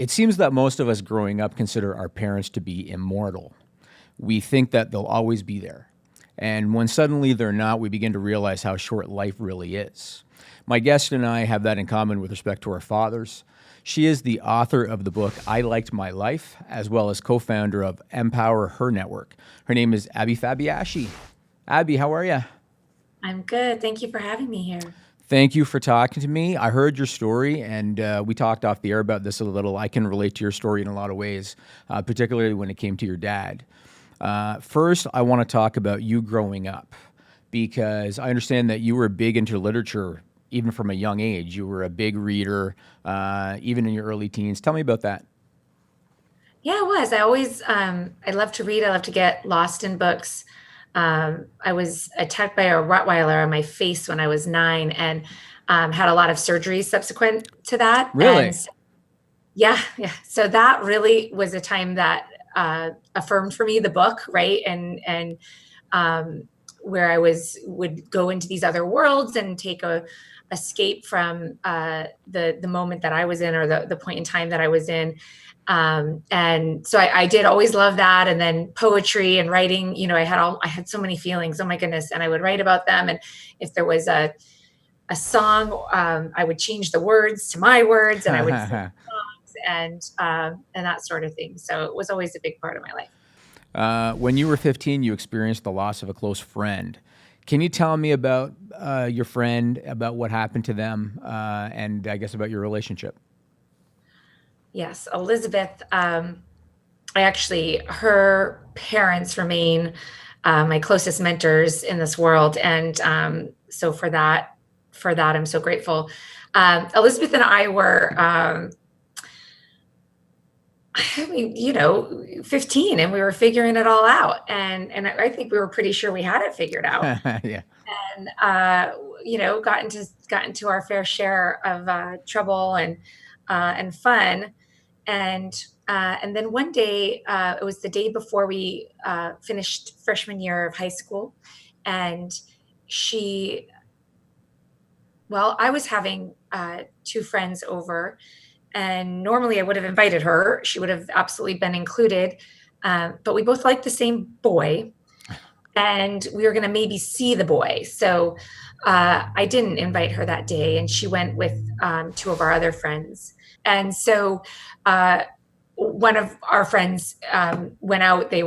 It seems that most of us growing up consider our parents to be immortal. We think that they'll always be there. And when suddenly they're not, we begin to realize how short life really is. My guest and I have that in common with respect to our fathers. She is the author of the book I Liked My Life, as well as co-founder of Empower Her Network. Her name is Abby Fabiaschi. Abby, how are you? I'm good. Thank you for having me here. Thank you for talking to me. I heard your story, and we talked off the air about this a little. I can relate to your story in a lot of ways, particularly when it came to your dad. First, I want to talk about you growing up, because I understand that you were big into literature even from a young age. You were a big reader, even in your early teens. Tell me about that. Yeah, I was. I love to read. I love to get lost in books. I was attacked by a Rottweiler on my face when I was 9 and had a lot of surgeries subsequent to that. Really? Yeah. So that really was a time that affirmed for me the book, right? And where would go into these other worlds and take a escape from the moment that I was in, or the point in time that I was in. And so I did always love that. And then poetry and writing, I had so many feelings, oh my goodness. And I would write about them. And if there was a song, I would change the words to my words, and I would sing songs and that sort of thing. So it was always a big part of my life. When you were 15, you experienced the loss of a close friend. Can you tell me about your friend, about what happened to them, and I guess about your relationship? Yes, Elizabeth. Her parents remain my closest mentors in this world, and so for that, I'm so grateful. Elizabeth and I were, 15, and we were figuring it all out, and I think we were pretty sure we had it figured out. Yeah. And got into our fair share of trouble and fun. And then one day, it was the day before we finished freshman year of high school, and I was having two friends over, and normally I would have invited her. She would have absolutely been included, but we both liked the same boy, and we were going to maybe see the boy. So I didn't invite her that day, and she went with two of our other friends. And so one of our friends went out. They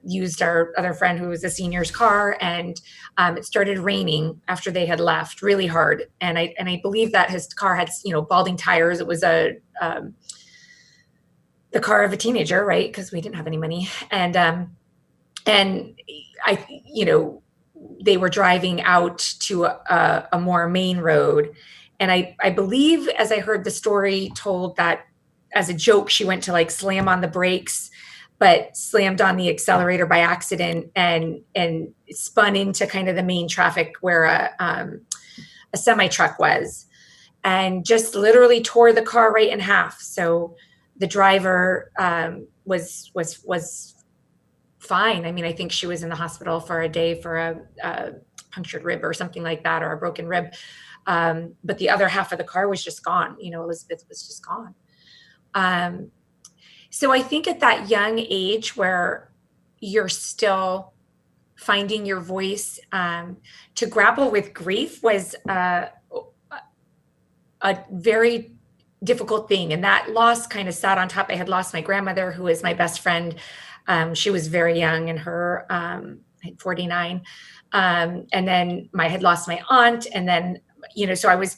used our other friend who was a senior's car, and it started raining after they had left really hard. And I believe that his car had balding tires. It was the car of a teenager, right? Because we didn't have any money. And they were driving out to a more main road. And I believe, as I heard the story told, that as a joke, she went to slam on the brakes, but slammed on the accelerator by accident and spun into kind of the main traffic where a semi truck was, and just literally tore the car right in half. So the driver was fine. I mean, I think she was in the hospital for a day for a punctured rib or something like that, or a broken rib. But the other half of the car was just gone. Elizabeth was just gone. So I think at that young age where you're still finding your voice, to grapple with grief was a very difficult thing. And that loss kind of sat on top. I had lost my grandmother, who is my best friend. She was very young, in her 49. And then I had lost my aunt. And then, so I was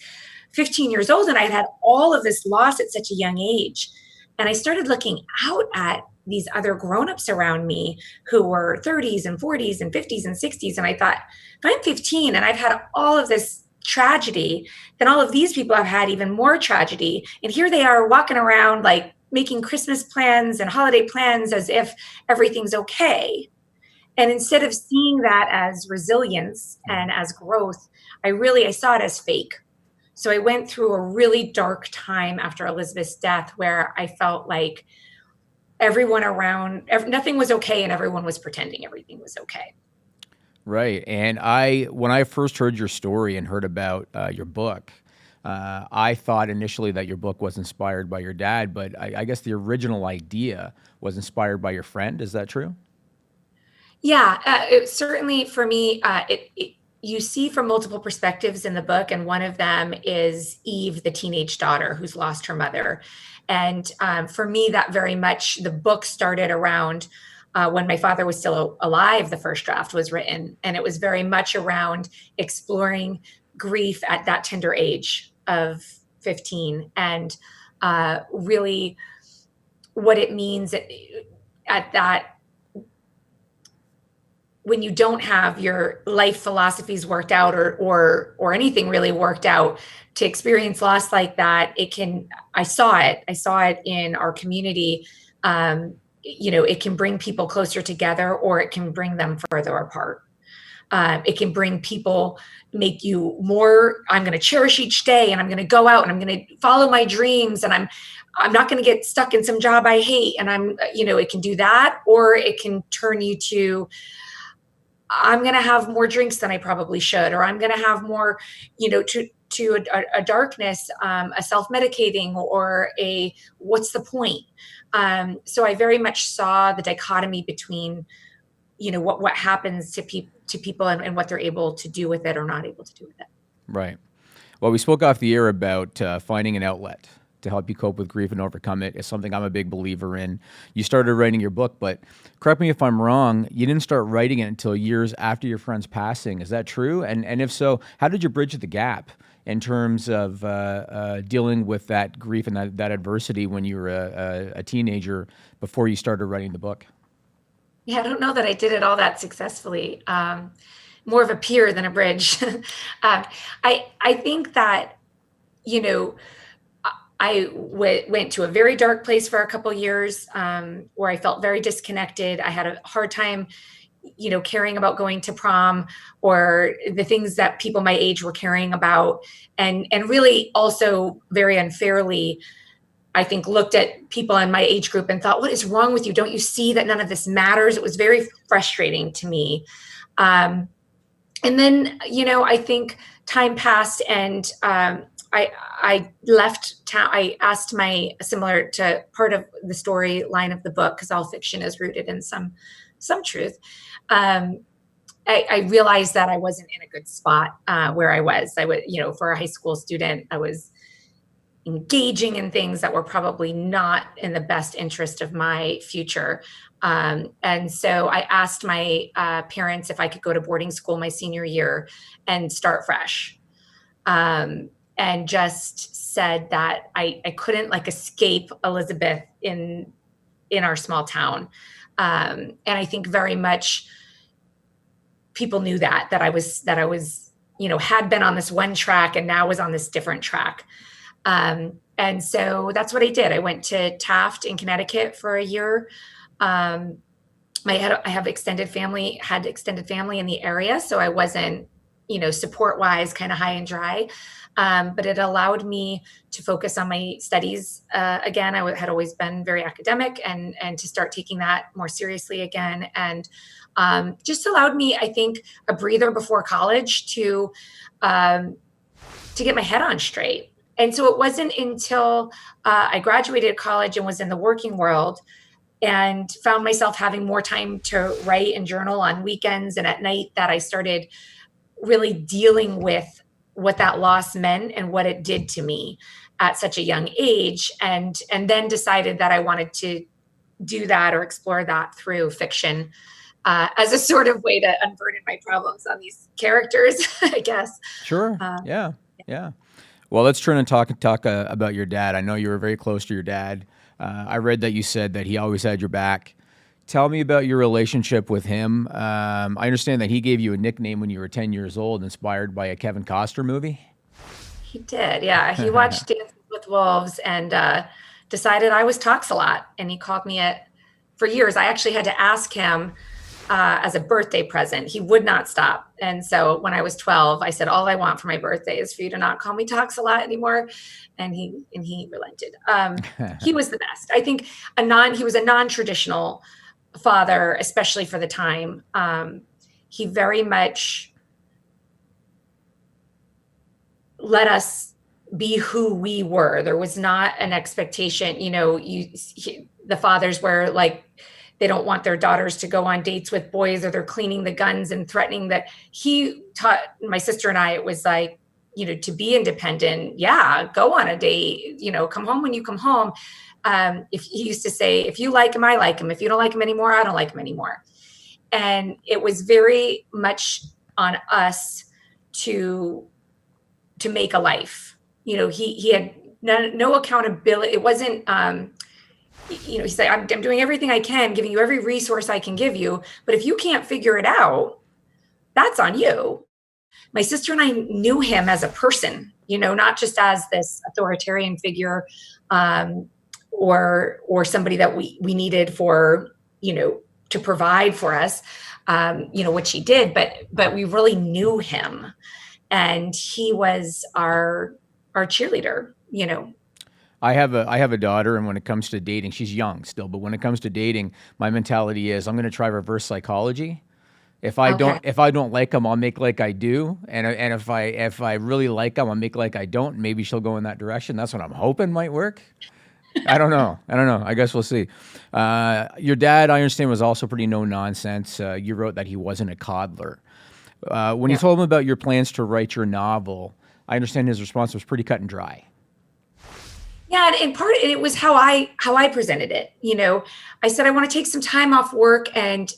15 years old, and I had all of this loss at such a young age. And I started looking out at these other grownups around me who were 30s and 40s and 50s and 60s. And I thought, if I'm 15 and I've had all of this tragedy, then all of these people have had even more tragedy. And here they are walking around making Christmas plans and holiday plans as if everything's okay. And instead of seeing that as resilience and as growth, I saw it as fake. So I went through a really dark time after Elizabeth's death, where I felt like everyone around, nothing was okay, and everyone was pretending everything was okay. Right. And when I first heard your story and heard about your book, I thought initially that your book was inspired by your dad, but I guess the original idea was inspired by your friend. Is that true? Yeah, certainly for me, you see from multiple perspectives in the book, and one of them is Eve, the teenage daughter who's lost her mother. And for me, that very much the book started around when my father was still alive. The first draft was written, and it was very much around exploring grief at that tender age of 15, and really what it means at that when you don't have your life philosophies worked out or anything really worked out, to experience loss like that, I saw it in our community. It can bring people closer together, or it can bring them further apart. It can bring people, make you more, I'm going to cherish each day, and I'm going to go out and I'm going to follow my dreams, and I'm not going to get stuck in some job I hate. And it can do that, or it can turn you to, I'm going to have more drinks than I probably should, or I'm going to have more, to a darkness, a self-medicating, or a what's the point? So I very much saw the dichotomy between, what happens to people and what they're able to do with it or not able to do with it. Right. Well, we spoke off the air about finding an outlet to help you cope with grief and overcome it. Is something I'm a big believer in. You started writing your book, but correct me if I'm wrong, you didn't start writing it until years after your friend's passing. Is that true? And if so, how did you bridge the gap in terms of dealing with that grief and that adversity when you were a teenager before you started writing the book? Yeah, I don't know that I did it all that successfully. More of a pier than a bridge. I think that, went to a very dark place for a couple years, where I felt very disconnected. I had a hard time, caring about going to prom or the things that people my age were caring about, and really also very unfairly, I think, looked at people in my age group and thought, what is wrong with you? Don't you see that none of this matters? It was very frustrating to me. And then, I think time passed, and I left town. I asked similar to part of the storyline of the book, because all fiction is rooted in some truth. I realized that I wasn't in a good spot where I was. I would, for a high school student, I was engaging in things that were probably not in the best interest of my future. And so I asked my parents if I could go to boarding school my senior year and start fresh. And just said that I couldn't escape Elizabeth in our small town. And I think very much people knew that I was, had been on this one track and now was on this different track. And so that's what I did. I went to Taft in Connecticut for a year. I have extended family in the area. So I wasn't, support wise, kind of high and dry. But it allowed me to focus on my studies. Again, I had always been very academic, and to start taking that more seriously again. And just allowed me, I think, a breather before college to get my head on straight. And so it wasn't until I graduated college and was in the working world and found myself having more time to write and journal on weekends and at night that I started really dealing with what that loss meant and what it did to me at such a young age. And then decided that I wanted to do that or explore that through fiction as a sort of way to unburden my problems on these characters, I guess. Sure. Yeah. Well, let's turn and talk about your dad. I know you were very close to your dad. I read that you said that he always had your back. Tell me about your relationship with him. I understand that he gave you a nickname when you were 10 years old, inspired by a Kevin Costner movie. He did, yeah. He watched Dances with Wolves and decided I was Tox-a-lot, and he called me it for years. I actually had to ask him as a birthday present. He would not stop. And so when I was 12, I said, all I want for my birthday is for you to not call me Tox-a-lot anymore. And he relented. He was the best. I think he was a non-traditional father, especially for the time. He very much let us be who we were. There was not an expectation, the fathers were like, they don't want their daughters to go on dates with boys, or they're cleaning the guns and threatening that. He taught my sister and I, it was like, to be independent. Yeah, go on a date, come home when you come home. If he used to say, if you like him, I like him. If you don't like him anymore, I don't like him anymore. And it was very much on us to make a life. He had no accountability. It wasn't, he said, I'm doing everything I can, giving you every resource I can give you. But if you can't figure it out, that's on you. My sister and I knew him as a person, not just as this authoritarian figure, or somebody that we needed for, to provide for us, which he did, but we really knew him, and he was our cheerleader. I have a daughter, and when it comes to dating, she's young still, but when it comes to dating, my mentality is I'm going to try reverse psychology. If I don't like them, I'll make like I do, and if I really like them, I'll make like I don't. Maybe she'll go in that direction. That's what I'm hoping might work. I don't know. I guess we'll see. Your dad, I understand, was also pretty no nonsense. You wrote that he wasn't a coddler. When you told him about your plans to write your novel, I understand his response was pretty cut and dry. Yeah, and it was how I presented it. I said I want to take some time off work and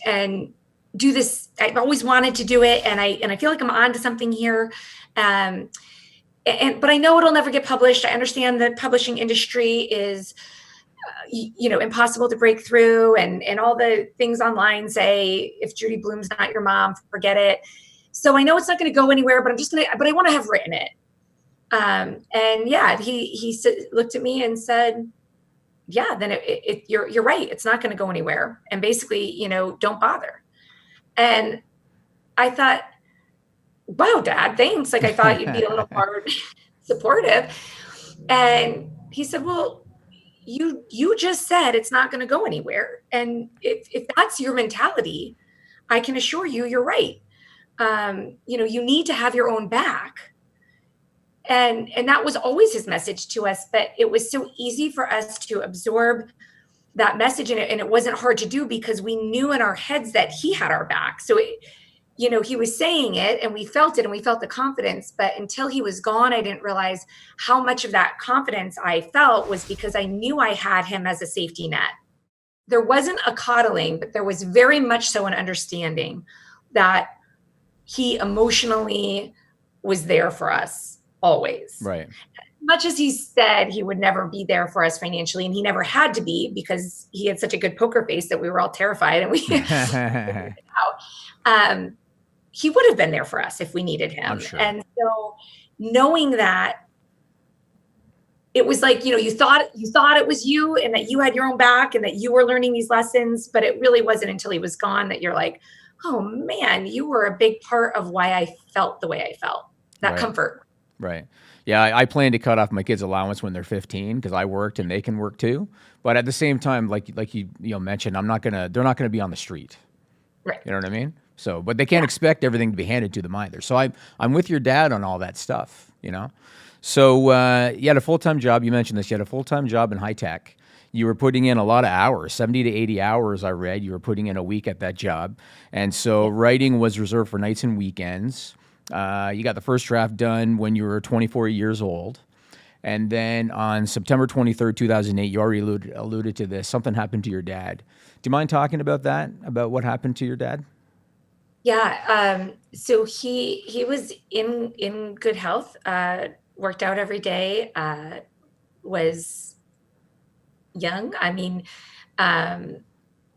do this. I've always wanted to do it, and I feel like I'm onto something here. But I know it'll never get published. I understand the publishing industry is, impossible to break through, and all the things online say, if Judy Blume's not your mom, forget it. So I know it's not going to go anywhere, but I want to have written it. And yeah, he looked at me and said, yeah, then you're right. It's not going to go anywhere. And basically, don't bother. And I thought, wow, Dad, thanks. Like, I thought you'd be a little more supportive. And he said, well, you just said it's not going to go anywhere. And if that's your mentality, I can assure you, you're right. You need to have your own back. And that was always his message to us, but it was so easy for us to absorb that message, and it wasn't hard to do because we knew in our heads that he had our back. So, he was saying it, and we felt it, and we felt the confidence, but until he was gone, I didn't realize how much of that confidence I felt was because I knew I had him as a safety net. There wasn't a coddling, but there was very much so an understanding that he emotionally was there for us. Always. Right. As much as he said he would never be there for us financially, and he never had to be because he had such a good poker face that we were all terrified, and we he would have been there for us if we needed him. Sure. And so knowing that, it was like, you thought it was you, and that you had your own back, and that you were learning these lessons, but it really wasn't until he was gone that you're like, oh man, you were a big part of why I felt the way I felt. That comfort. Right. Yeah, I plan to cut off my kids' allowance when they're 15 because I worked and they can work too. But at the same time, like you mentioned, they're not gonna be on the street. Right. You know what I mean? So, but they can't expect everything to be handed to them either. So I'm with your dad on all that stuff. So you had a full-time job. You mentioned this. You had a full-time job in high tech. You were putting in a lot of hours, 70 to 80 hours. I read you were putting in a week at that job, and so writing was reserved for nights and weekends. You got the first draft done when you were 24 years old. And then on September 23rd, 2008, you already alluded to this, something happened to your dad. Do you mind talking about that, about what happened to your dad? Yeah. So he was in good health, worked out every day, was young. I mean,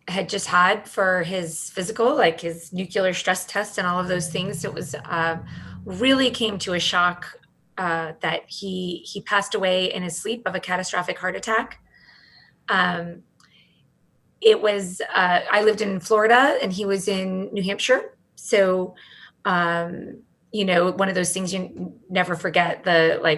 had just had for his physical, like his nuclear stress test and all of those things. It was really came to a shock that he passed away in his sleep of a catastrophic heart attack. It was I lived in Florida and he was in New Hampshire, so one of those things you never forget,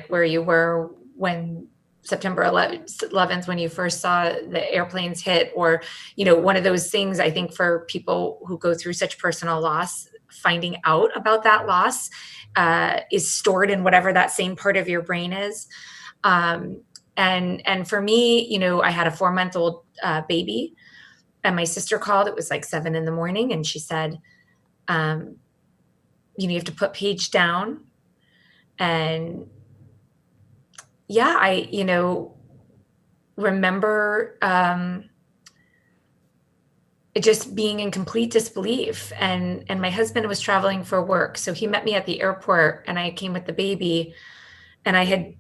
where you were when September 11th, when you first saw the airplanes hit, or, one of those things. I think for people who go through such personal loss, finding out about that loss is stored in whatever that same part of your brain is. And for me, I had a 4-month-old baby, and my sister called. It was like 7 a.m, and she said, you have to put Paige down. And yeah, I remember just being in complete disbelief. And my husband was traveling for work, so he met me at the airport, and I came with the baby, and I had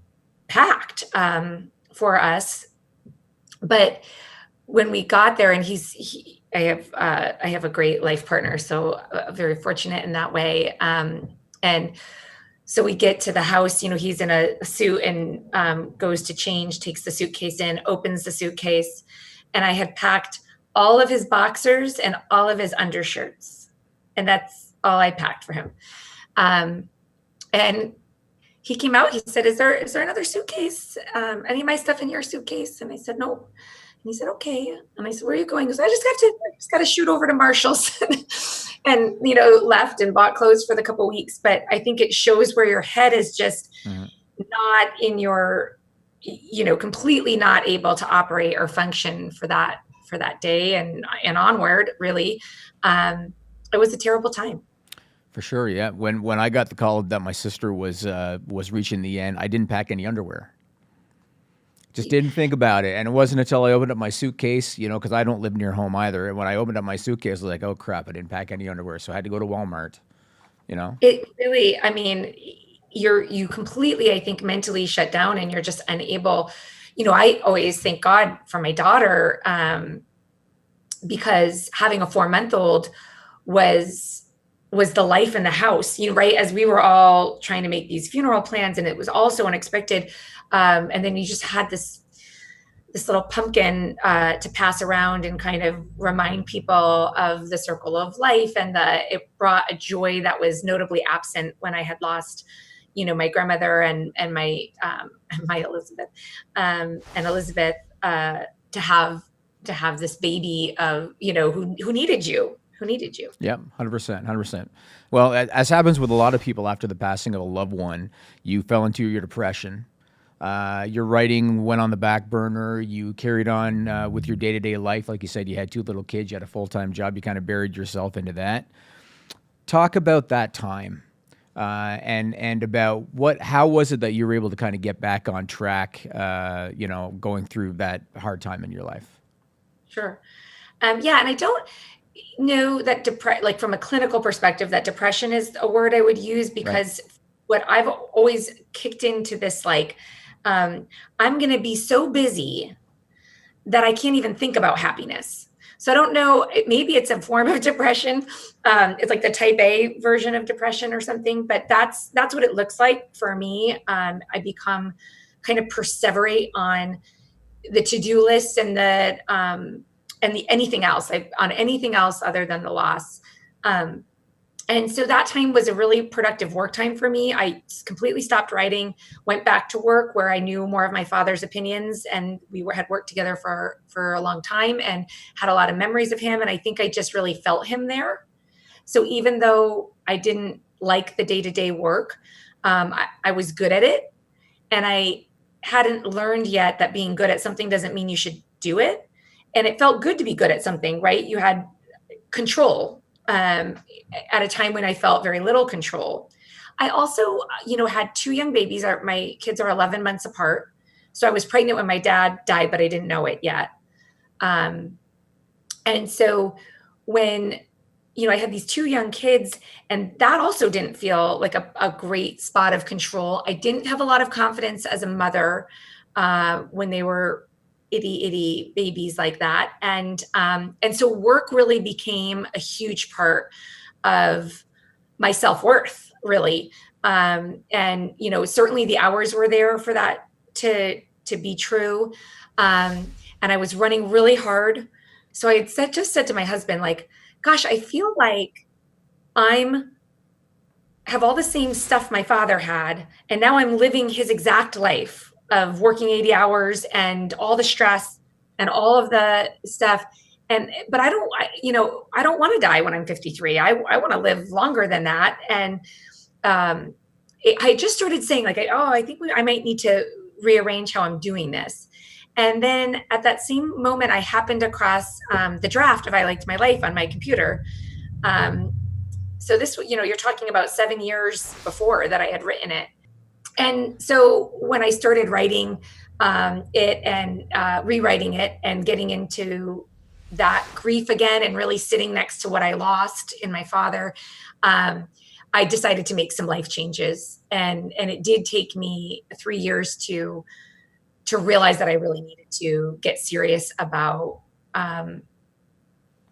packed for us. But when we got there, and I have a great life partner, so very fortunate in that way. And so we get to the house, he's in a suit, and goes to change, takes the suitcase in, opens the suitcase, and I had packed all of his boxers and all of his undershirts. And that's all I packed for him. And he came out, he said, is there another suitcase? Any of my stuff in your suitcase? And I said, no. And he said, okay. And I said, where are you going? He goes, I just got to shoot over to Marshall's. And, left and bought clothes for the couple of weeks. But I think it shows where your head is just not in your, completely not able to operate or function for that day and onward, really. It was a terrible time. For sure, yeah. When I got the call that my sister was reaching the end, I didn't pack any underwear. Just didn't think about it. And it wasn't until I opened up my suitcase, because I don't live near home either. And when I opened up my suitcase, I was like, oh crap, I didn't pack any underwear. So I had to go to Walmart, It really, you completely, I think, mentally shut down, and you're just unable. I always thank God for my daughter, because having a 4-month-old was the life in the house, right? As we were all trying to make these funeral plans, and it was all so unexpected. And then you just had this little pumpkin to pass around and kind of remind people of the circle of life. And it brought a joy that was notably absent when I had lost, my grandmother and my Elizabeth, to have this baby of, who needed you. Yeah, 100%. Well, as happens with a lot of people after the passing of a loved one, you fell into your depression. Your writing went on the back burner. You carried on with your day-to-day life. Like you said, you had 2 little kids. You had a full-time job. You kind of buried yourself into that. Talk about that time, and about how was it that you were able to kind of get back on track, going through that hard time in your life? Sure. Yeah, and I don't know that like from a clinical perspective, that depression is a word I would use, because what I've always kicked into this, like, I'm going to be so busy that I can't even think about happiness. So I don't know, maybe it's a form of depression. It's like the type A version of depression or something, but that's what it looks like for me. I become kind of perseverate on the to-do list and the anything else, on anything else other than the loss. And so that time was a really productive work time for me. I completely stopped writing, went back to work where I knew more of my father's opinions, and we had worked together for a long time and had a lot of memories of him. And I think I just really felt him there. So even though I didn't like the day-to-day work, I was good at it. And I hadn't learned yet that being good at something doesn't mean you should do it. And it felt good to be good at something, right? You had control at a time when I felt very little control. I also, had 2 young babies. My kids are 11 months apart. So I was pregnant when my dad died, but I didn't know it yet. And so when, I had these 2 young kids, and that also didn't feel like a great spot of control. I didn't have a lot of confidence as a mother when they were itty babies like that. And so work really became a huge part of my self-worth, really. And, certainly the hours were there for that to be true. And I was running really hard. So I had just said to my husband, like, gosh, I feel like have all the same stuff my father had, and now I'm living his exact life of working 80 hours and all the stress and all of the stuff. but I don't want to die when I'm 53. I want to live longer than that. And I just started saying like, I think I might need to rearrange how I'm doing this. And then at that same moment, I happened across the draft of I Liked My Life on my computer. So this, you're talking about 7 years before that I had written it. And so when I started writing it and rewriting it and getting into that grief again and really sitting next to what I lost in my father, I decided to make some life changes. And it did take me 3 years to realize that I really needed to get serious about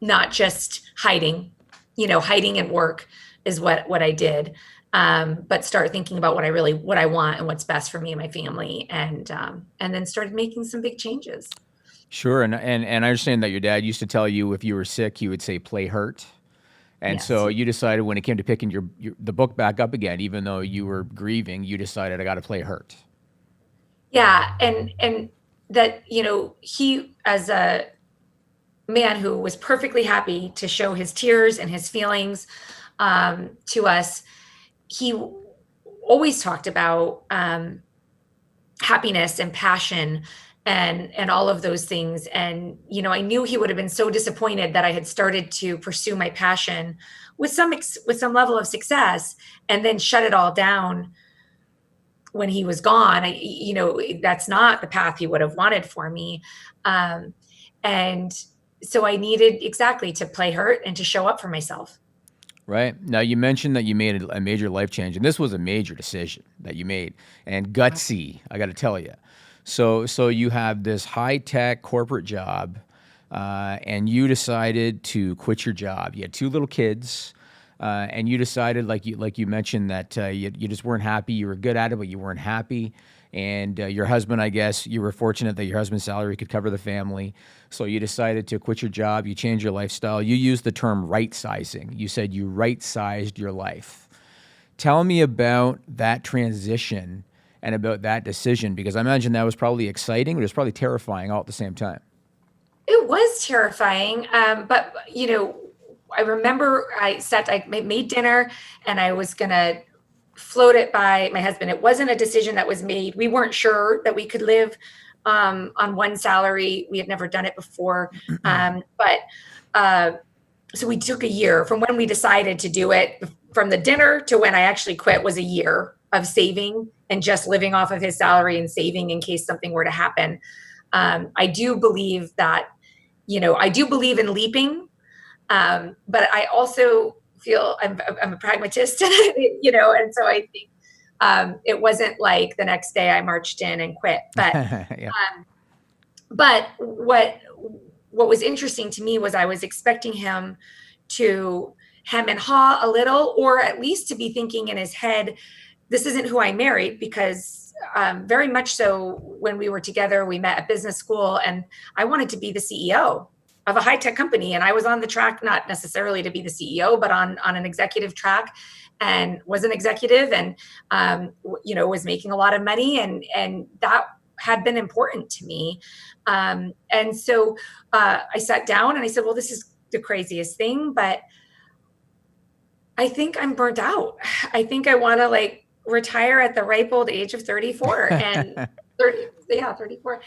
not just hiding. Hiding at work is what I did. But start thinking about what I want and what's best for me and my family, and then started making some big changes. Sure, and I understand that your dad used to tell you if you were sick, he would say play hurt, and Yes. so you decided when it came to picking the book back up again, even though you were grieving, you decided I got to play hurt. Yeah, and that he, as a man who was perfectly happy to show his tears and his feelings to us, he always talked about happiness and passion and all of those things. And I knew he would have been so disappointed that I had started to pursue my passion with some level of success, and then shut it all down when he was gone. That's not the path he would have wanted for me. And so I needed exactly to play hurt and to show up for myself. Right. Now, you mentioned that you made a major life change, and this was a major decision that you made, and gutsy, I got to tell you. So you have this high-tech corporate job, and you decided to quit your job. You had 2 little kids, and you decided, like you mentioned, that you just weren't happy. You were good at it, but you weren't happy. And your husband, I guess, you were fortunate that your husband's salary could cover the family. So you decided to quit your job. You changed your lifestyle. You used the term right-sizing. You said you right-sized your life. Tell me about that transition and about that decision, because I imagine that was probably exciting, but it was probably terrifying all at the same time. It was terrifying, but I remember I made dinner, and I was gonna float it by my husband. It wasn't a decision that was made. We weren't sure that we could live on one salary. We had never done it before. So we took a year from when we decided to do it, from the dinner to when I actually quit, was a year of saving and just living off of his salary and saving in case something were to happen. I do believe that, I do believe in leaping. But I also feel I'm a pragmatist, and so I think it wasn't like the next day I marched in and quit. But Yeah. but what was interesting to me was I was expecting him to hem and haw a little, or at least to be thinking in his head, this isn't who I married, because very much so when we were together, we met at business school, and I wanted to be the CEO of a high-tech company. And I was on the track, not necessarily to be the CEO, but on an executive track, and was an executive, and, was making a lot of money. And that had been important to me. And so I sat down and I said, well, this is the craziest thing, but I think I'm burnt out. I think I want to retire at the ripe old age of 34 and 34.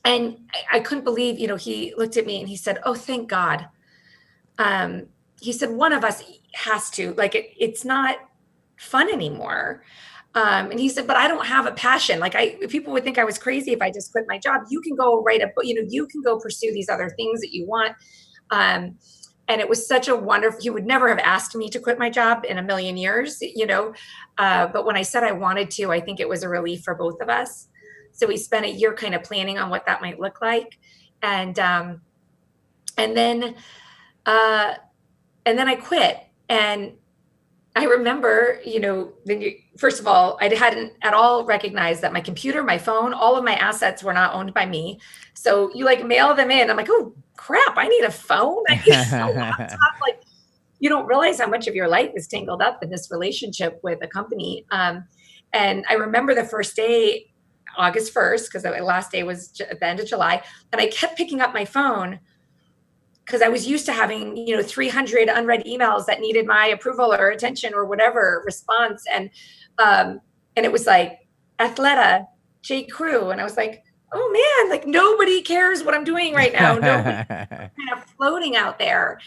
And I couldn't believe, he looked at me and he said, oh, thank God. He said, one of us has to, it's not fun anymore. And he said, but I don't have a passion. People would think I was crazy if I just quit my job. You can go write a book, you can go pursue these other things that you want. And it was such a wonderful, he would never have asked me to quit my job in a million years, but when I said I wanted to, I think it was a relief for both of us. So we spent a year kind of planning on what that might look like. And then I quit. And I remember, first of all, I hadn't at all recognized that my computer, my phone, all of my assets were not owned by me. So you mail them in. I'm like, oh crap, I need a phone. I need a laptop. You don't realize how much of your life is tangled up in this relationship with a company. And I remember the first day August 1st, because the last day was at the end of July. And I kept picking up my phone because I was used to having, 300 unread emails that needed my approval or attention or whatever response. And it was like, Athleta, J. Crew. And I was like, oh man, like nobody cares what I'm doing right now. Nobody kind of floating out there.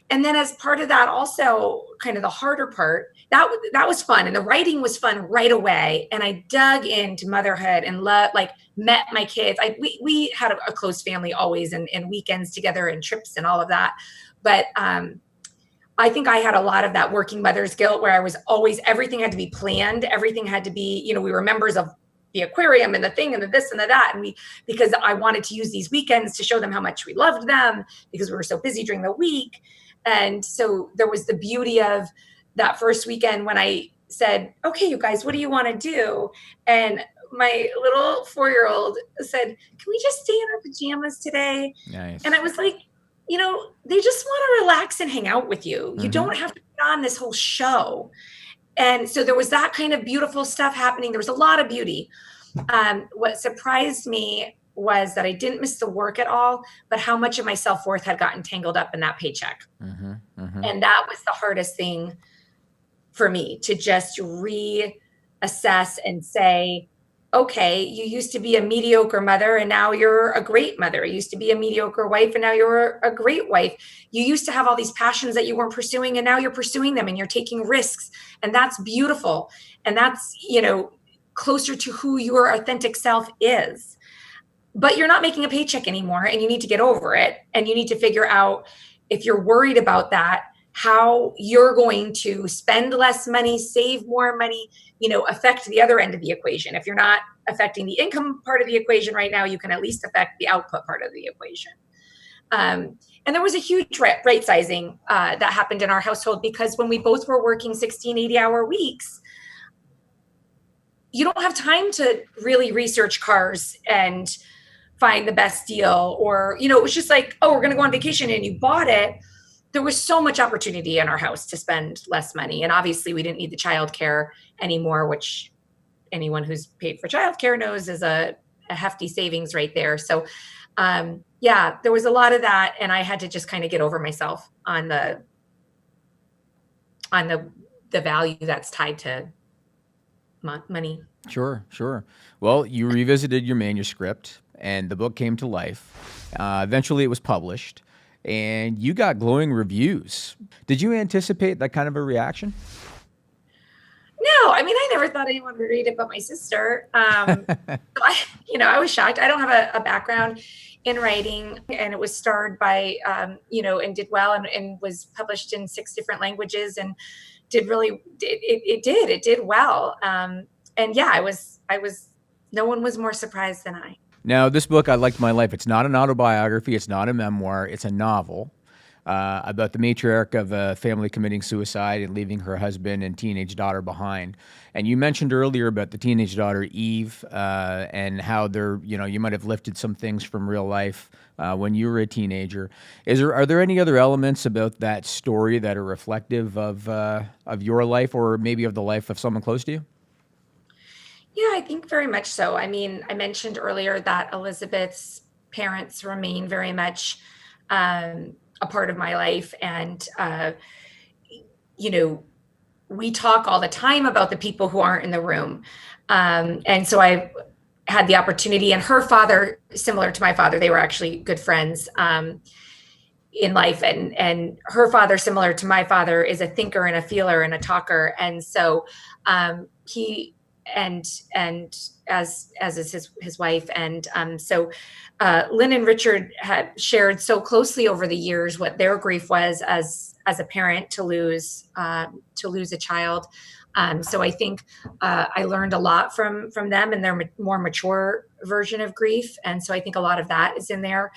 And then as part of that, also kind of the harder part, that was fun. And the writing was fun right away. And I dug into motherhood and met my kids. We had a close family always, and weekends together and trips and all of that. But I think I had a lot of that working mother's guilt where I was always, everything had to be planned. Everything had to be, we were members of the aquarium and the thing and the this and the that. And because I wanted to use these weekends to show them how much we loved them because we were so busy during the week. And so there was the beauty of that first weekend when I said, okay, you guys, what do you want to do? And my little 4-year-old said, can we just stay in our pajamas today? Nice. And I was like, they just want to relax and hang out with you. You don't have to put on this whole show. And so there was that kind of beautiful stuff happening. There was a lot of beauty. What surprised me was that I didn't miss the work at all, but how much of my self-worth had gotten tangled up in that paycheck. And that was the hardest thing for me, to just reassess and say, okay, you used to be a mediocre mother and now you're a great mother. You used to be a mediocre wife and now you're a great wife. You used to have all these passions that you weren't pursuing and now you're pursuing them and you're taking risks. And that's beautiful. And that's, closer to who your authentic self is. But you're not making a paycheck anymore and you need to get over it. And you need to figure out, if you're worried about that, how you're going to spend less money, save more money, affect the other end of the equation. If you're not affecting the income part of the equation right now, you can at least affect the output part of the equation. And there was a huge right sizing that happened in our household, because when we both were working 16, 80-hour weeks, you don't have time to really research cars and find the best deal, or, it was just like, oh, we're going to go on vacation, and you bought it. There was so much opportunity in our house to spend less money. And obviously we didn't need the childcare anymore, which anyone who's paid for childcare knows is a hefty savings right there. So there was a lot of that. And I had to just kind of get over myself on the value that's tied to money. Sure. Well, you revisited your manuscript and the book came to life. Eventually it was published and you got glowing reviews. Did you anticipate that kind of a reaction? No, I never thought anyone would read it but my sister. So I was shocked. I don't have a background in writing, and it was starred by, and did well, and was published in 6 different languages, and did well. And yeah, I was, no one was more surprised than I. Now, this book, I Liked My Life, it's not an autobiography, it's not a memoir, it's a novel about the matriarch of a family committing suicide and leaving her husband and teenage daughter behind. And you mentioned earlier about the teenage daughter, Eve, and how you might have lifted some things from real life when you were a teenager. Are there any other elements about that story that are reflective of your life, or maybe of the life of someone close to you? Yeah, I think very much so. I mentioned earlier that Elizabeth's parents remain very much a part of my life. And, we talk all the time about the people who aren't in the room. And so I had the opportunity, and her father, similar to my father, they were actually good friends in life. And her father, similar to my father, is a thinker and a feeler and a talker. And so he, and as is his wife. And so Lynn and Richard had shared so closely over the years what their grief was as a parent to lose a child. So I think I learned a lot from them and their more mature version of grief. And so I think a lot of that is in there.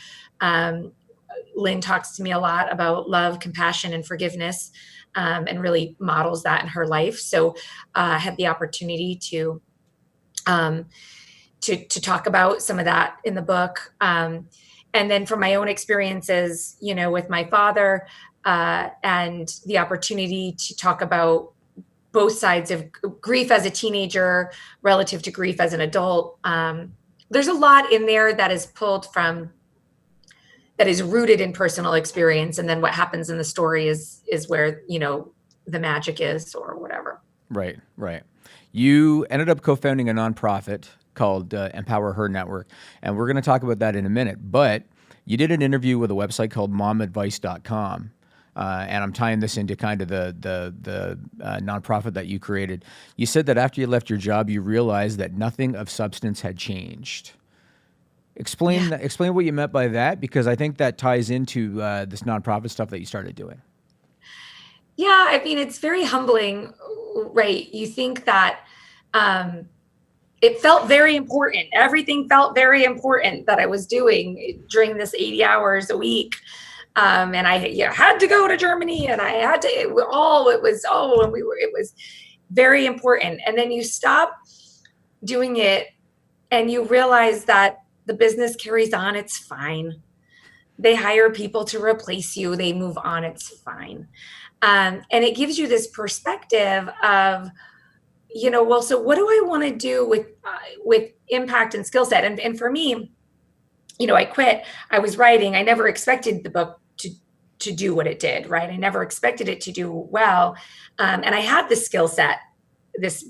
Lynn talks to me a lot about love, compassion, and forgiveness, and really models that in her life. So I had the opportunity to talk about some of that in the book. And then from my own experiences, with my father, and the opportunity to talk about both sides of grief as a teenager relative to grief as an adult. There's a lot in there that is rooted in personal experience, and then what happens in the story is where the magic is, or whatever. Right, right. You ended up co-founding a nonprofit called Empower Her Network, and we're going to talk about that in a minute. But you did an interview with a website called momadvice.com, and I'm tying this into kind of the nonprofit that you created. You said that after you left your job, you realized that nothing of substance had changed. Explain what you meant by that, because I think that ties into this nonprofit stuff that you started doing. Yeah, I mean, it's very humbling, right? You think that it felt very important. Everything felt very important that I was doing during this 80 hours a week. And I had to go to Germany, and I had to, it was very important. And then you stop doing it and you realize that the business carries on. It's fine. They hire people to replace you. They move on. It's fine. And it gives you this perspective of, well, so what do I want to do with impact and skill set? And for me, I quit. I was writing. I never expected the book to do what it did, right? I never expected it to do well. And I had this skill set, this,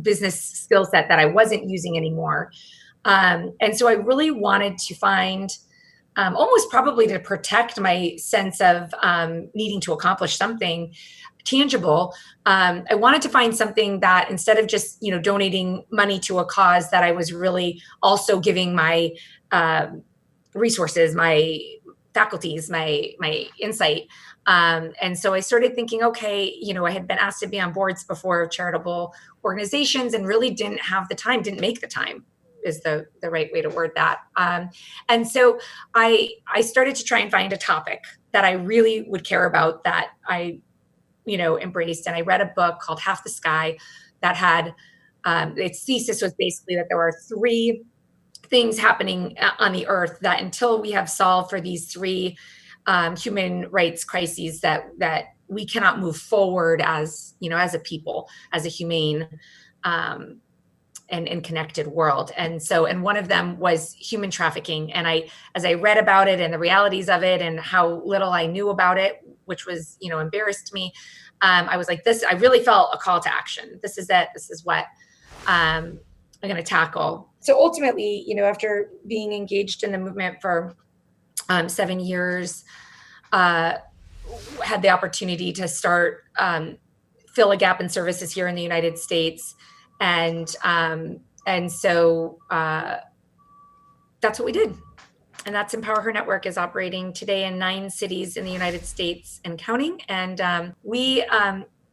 business skill set that I wasn't using anymore. And so I really wanted to find, almost probably to protect my sense of needing to accomplish something tangible. I wanted to find something that, instead of just, donating money to a cause, that I was really also giving my resources, my faculties, my insight. And so I started thinking, okay, I had been asked to be on boards before of charitable organizations, and really didn't make the time is the right way to word that. And so I started to try and find a topic that I really would care about, that I, embraced. And I read a book called Half the Sky that had, its thesis was basically that there are 3 things happening on the earth, that until we have solved for these 3 human rights crises, that we cannot move forward as, as a people, as a humane and connected world. And one of them was human trafficking. And as I read about it and the realities of it and how little I knew about it, which was, embarrassed me, I was like, I really felt a call to action. This is it. This is what I'm going to tackle. So ultimately, after being engaged in the movement for 7 years, had the opportunity to start, fill a gap in services here in the United States. And so that's what we did. And that's Empower Her Network, is operating today in 9 cities in the United States and counting. And we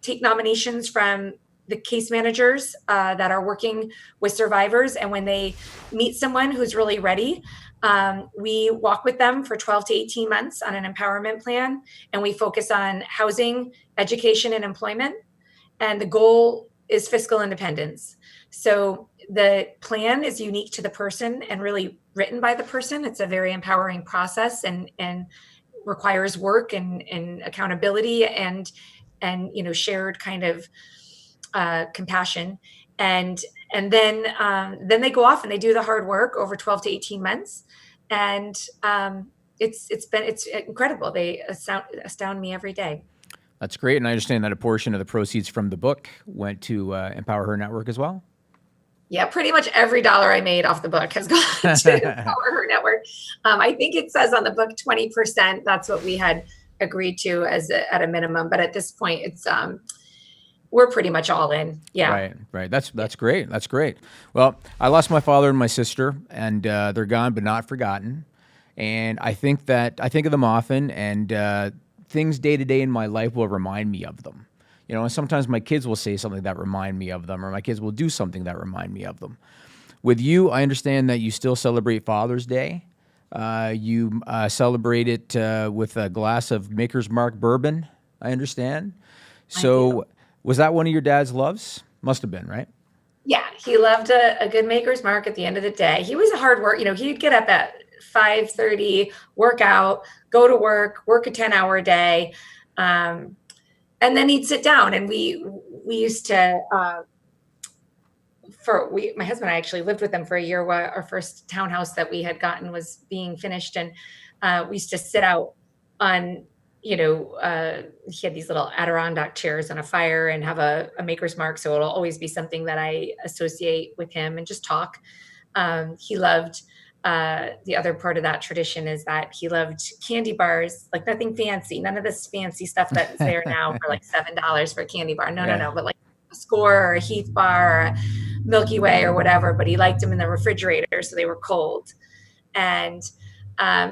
take nominations from the case managers that are working with survivors. And when they meet someone who's really ready, we walk with them for 12 to 18 months on an empowerment plan. And we focus on housing, education, and employment. And the goal is fiscal independence. So the plan is unique to the person and really written by the person. It's a very empowering process, and requires work and accountability and shared kind of compassion. And then they go off and they do the hard work over 12 to 18 months. And it's incredible. They astound me every day. That's great. And I understand that a portion of the proceeds from the book went to Empower Her Network as well. Yeah, pretty much every dollar I made off the book has gone to Empower Her Network. I think it says on the book 20%. That's what we had agreed to at a minimum. But at this point, it's we're pretty much all in. Yeah. Right. That's great. That's great. Well, I lost my father and my sister, and they're gone but not forgotten. And I think of them often, and things day to day in my life will remind me of them. And sometimes my kids will say something that remind me of them, or my kids will do something that remind me of them. With you, I understand that you still celebrate Father's Day. You celebrate it with a glass of Maker's Mark bourbon, I understand. So was that one of your dad's loves? Must have been, right? Yeah, he loved a good Maker's Mark at the end of the day. He was a hard work. He'd get up at 5:30, work out, go to work a 10-hour day. And then he'd sit down, and we used to, my husband and I actually lived with them for a year while our first townhouse that we had gotten was being finished. And we used to sit out on, he had these little Adirondack chairs on a fire and have a maker's mark. So it'll always be something that I associate with him and just talk. He loved, the other part of that tradition is that he loved candy bars, like nothing fancy, none of this fancy stuff that's there now for like $7 for a candy bar. No, Yeah. but like a Score or a Heath bar or a Milky Way or whatever, but he liked them in the refrigerator so they were cold. And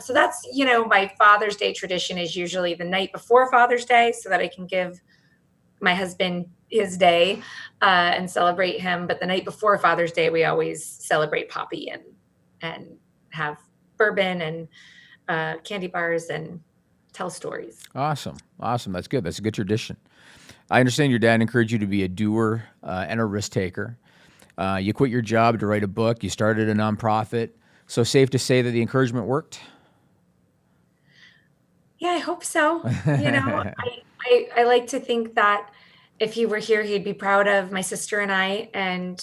so that's, my Father's Day tradition is usually the night before Father's Day so that I can give my husband his day and celebrate him. But the night before Father's Day, we always celebrate Poppy and have bourbon and candy bars and tell stories. Awesome. That's good. That's a good tradition. I understand your dad encouraged you to be a doer and a risk taker. You quit your job to write a book. You started a nonprofit. So safe to say that the encouragement worked? Yeah, I hope so. I like to think that if he were here, he'd be proud of my sister and I, and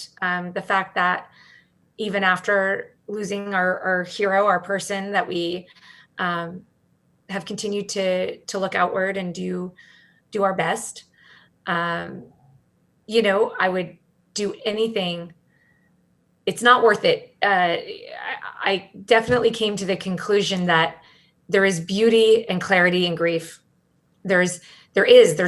the fact that even after losing our hero, our person, that we have continued to look outward and do our best. I would do anything. It's not worth it. I definitely came to the conclusion that there is beauty and clarity in grief. There's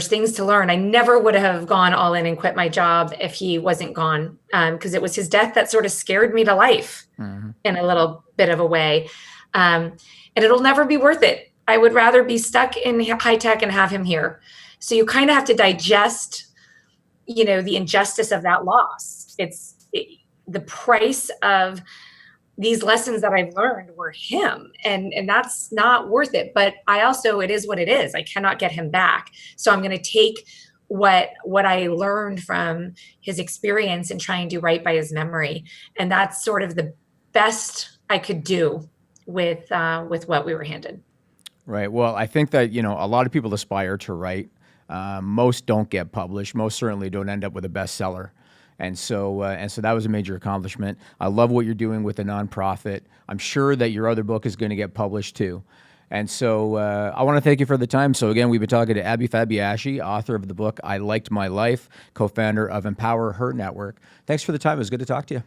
things to learn. I never would have gone all in and quit my job if he wasn't gone, because it was his death that sort of scared me to life in a little bit of a way. And it'll never be worth it. I would rather be stuck in high tech and have him here. So you kind of have to digest, the injustice of that loss. The price of these lessons that I've learned were him, and that's not worth it. But it is what it is. I cannot get him back. So I'm going to take what I learned from his experience and try and do right by his memory. And that's sort of the best I could do with what we were handed. Right. Well, I think that, a lot of people aspire to write. Most don't get published. Most certainly don't end up with a bestseller. And so that was a major accomplishment. I love what you're doing with the nonprofit. I'm sure that your other book is going to get published too. And so I want to thank you for the time. So again, we've been talking to Abby Fabiaschi, author of the book I Liked My Life, co-founder of Empower Her Network. Thanks for the time. It was good to talk to you.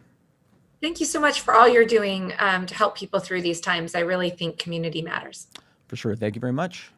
Thank you so much for all you're doing to help people through these times. I really think community matters. For sure. Thank you very much.